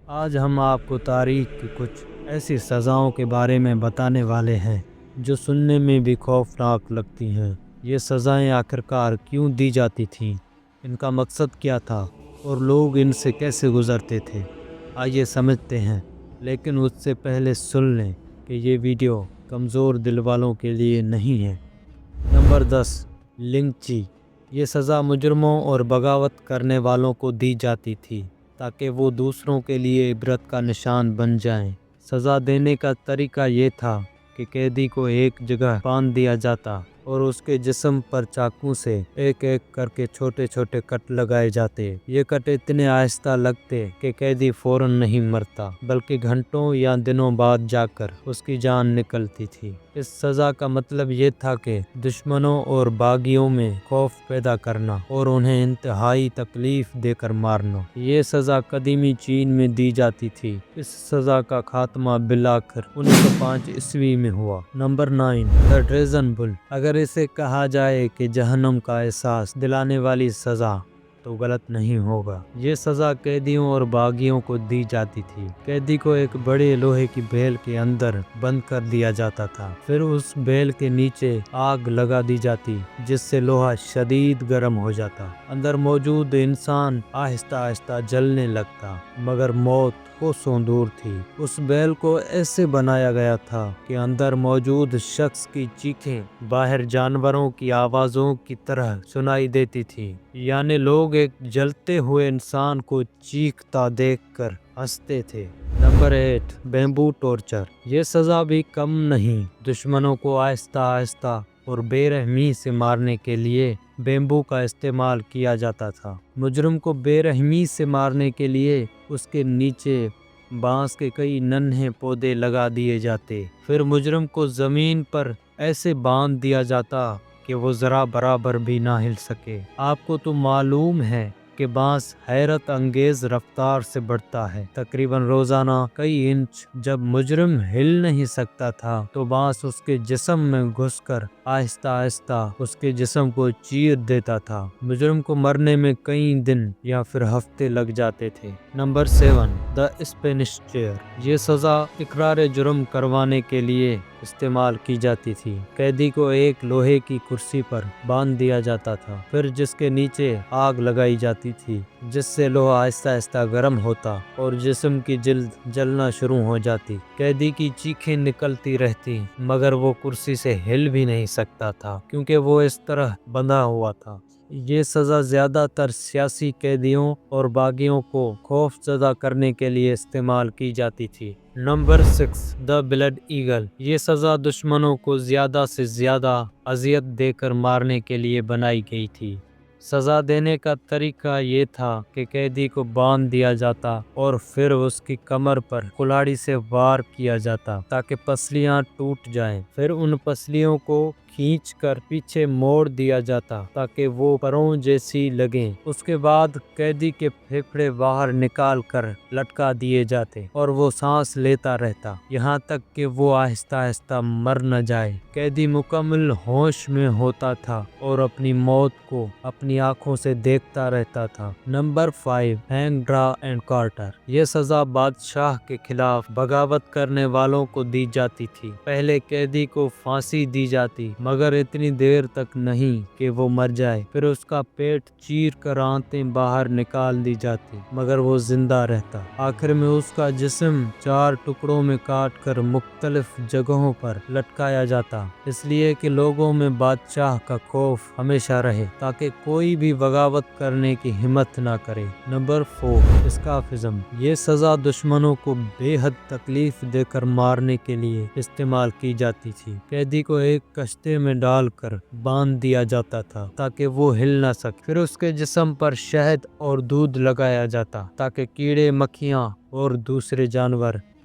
آج ہم آپ کو تاریخ کی کچھ ایسی سزاؤں کے بارے میں بتانے والے ہیں جو سننے میں بھی خوفناک لگتی ہیں۔ یہ سزائیں آخرکار کیوں دی جاتی تھیں، ان کا مقصد کیا تھا اور لوگ ان سے کیسے گزرتے تھے، آئیے سمجھتے ہیں۔ لیکن اس سے پہلے سن لیں کہ یہ ویڈیو کمزور دل والوں کے لیے نہیں ہے۔ نمبر 10، لنچی۔ یہ سزا مجرموں اور بغاوت کرنے والوں کو دی جاتی تھی تاکہ وہ دوسروں کے لیے عبرت کا نشان بن جائیں۔ سزا دینے کا طریقہ یہ تھا کہ قیدی کو ایک جگہ باندھ دیا جاتا اور اس کے جسم پر چاقو سے ایک ایک کر کے چھوٹے چھوٹے کٹ لگائے جاتے۔ یہ کٹ اتنے آہستہ لگتے کہ قیدی فوراً نہیں مرتا، بلکہ گھنٹوں یا دنوں بعد جا کر اس کی جان نکلتی تھی۔ اس سزا کا مطلب یہ تھا کہ دشمنوں اور باغیوں میں خوف پیدا کرنا اور انہیں انتہائی تکلیف دے کر مارنا۔ یہ سزا قدیمی چین میں دی جاتی تھی۔ اس سزا کا خاتمہ بالآخر 1905 عیسوی میں ہوا۔ نمبر 9، دی ڈریزن بل۔ اگر اسے کہا جائے کہ جہنم کا احساس دلانے والی سزا تو غلط نہیں ہوگا۔ یہ سزا قیدیوں اور باغیوں کو دی جاتی تھی۔ قیدی کو ایک بڑے لوہے کی بیل کے اندر بند کر دیا جاتا تھا، پھر اس بیل کے نیچے آگ لگا دی جاتی جس سے لوہا شدید گرم ہو جاتا۔ اندر موجود انسان آہستہ آہستہ جلنے لگتا، مگر موت کوسوں دور تھی۔ اس بیل کو ایسے بنایا گیا تھا کہ اندر موجود شخص کی چیخیں باہر جانوروں کی آوازوں کی طرح سنائی دیتی تھیں، یعنی لوگ ایک جلتے ہوئے انسان کو چیختا دیکھ کر ہنستے تھے۔ Number 8، bamboo torture. یہ سزا بھی کم نہیں۔ دشمنوں کو آہستہ آہستہ اور بے رحمی سے مارنے کے لیے بیمبو کا استعمال کیا جاتا تھا۔ مجرم کو بے رحمی سے مارنے کے لیے اس کے نیچے بانس کے کئی ننھے پودے لگا دیے جاتے، پھر مجرم کو زمین پر ایسے باندھ دیا جاتا کہ وہ ذرا برابر بھی نہ ہل سکے۔ آپ کو تو معلوم ہے کہ بانس حیرت انگیز رفتار سے بڑھتا ہے، تقریباً روزانہ کئی انچ۔ جب مجرم ہل نہیں سکتا تھا تو بانس اس کے جسم میں گھس کر آہستہ آہستہ اس کے جسم کو چیر دیتا تھا۔ مجرم کو مرنے میں کئی دن یا پھر ہفتے لگ جاتے تھے۔ نمبر 7، دی اسپینش چیئر۔ یہ سزا اقرار جرم کروانے کے لیے استعمال کی جاتی تھی۔ قیدی کو ایک لوہے کی کرسی پر باندھ دیا جاتا تھا، پھر جس کے نیچے آگ لگائی جاتی تھی جس سے لوہا آہستہ آہستہ گرم ہوتا اور جسم کی جلد جلنا شروع ہو جاتی۔ قیدی کی چیخیں نکلتی رہتی، مگر وہ کرسی سے ہل بھی نہیں سکتا تھا کیونکہ وہ اس طرح بندھا ہوا تھا۔ یہ سزا زیادہ تر سیاسی قیدیوں اور باغیوں کو خوف زدہ کرنے کے لیے استعمال کی جاتی تھی۔ نمبر 6، دی بلڈ ایگل۔ یہ سزا دشمنوں کو زیادہ سے زیادہ اذیت دے کر مارنے کے لیے بنائی گئی تھی۔ سزا دینے کا طریقہ یہ تھا کہ قیدی کو باندھ دیا جاتا اور پھر اس کی کمر پر کلاڑی سے وار کیا جاتا تاکہ پسلیاں ٹوٹ جائیں، پھر ان پسلیوں کو کھینچ کر پیچھے موڑ دیا جاتا تاکہ وہ پروں جیسی لگیں۔ اس کے بعد قیدی کے پھیپھڑے باہر نکال کر لٹکا دیے جاتے اور وہ سانس لیتا رہتا یہاں تک کہ وہ آہستہ آہستہ مر نہ جائے۔ قیدی مکمل ہوش میں ہوتا تھا اور اپنی موت کو اپنی آنکھوں سے دیکھتا رہتا تھا۔ Number 5، hang draw and quarter. یہ سزا بادشاہ کے خلاف بغاوت کرنے والوں کو دی جاتی تھی۔ پہلے قیدی کو پھانسی دی جاتی، مگر اتنی دیر تک نہیں کہ وہ مر جائے، پھر اس کا پیٹ چیر کر آنتیں باہر نکال دی جاتی مگر وہ زندہ رہتا۔ آخر میں اس کا جسم 4 ٹکڑوں میں کاٹ کر مختلف جگہوں پر لٹکایا جاتا، اس لیے کہ لوگوں میں بادشاہ کا خوف ہمیشہ رہے تاکہ کوئی بھی بغاوت کرنے کی ہمت نہ کرے۔ نمبر 4، اسکافزم۔ یہ سزا دشمنوں کو بے حد تکلیف دے کر مارنے کے لیے استعمال کی جاتی تھی۔ قیدی کو ایک کشتے میں ڈال کر باندھ دیا جاتا تھا تاکہ وہ ہل نہ سکے، پھر اس کے جسم پر شہد اور دودھ لگایا جاتا تاکہ کیڑے مکھیاں اور دوسرے جانور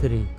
3,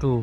2,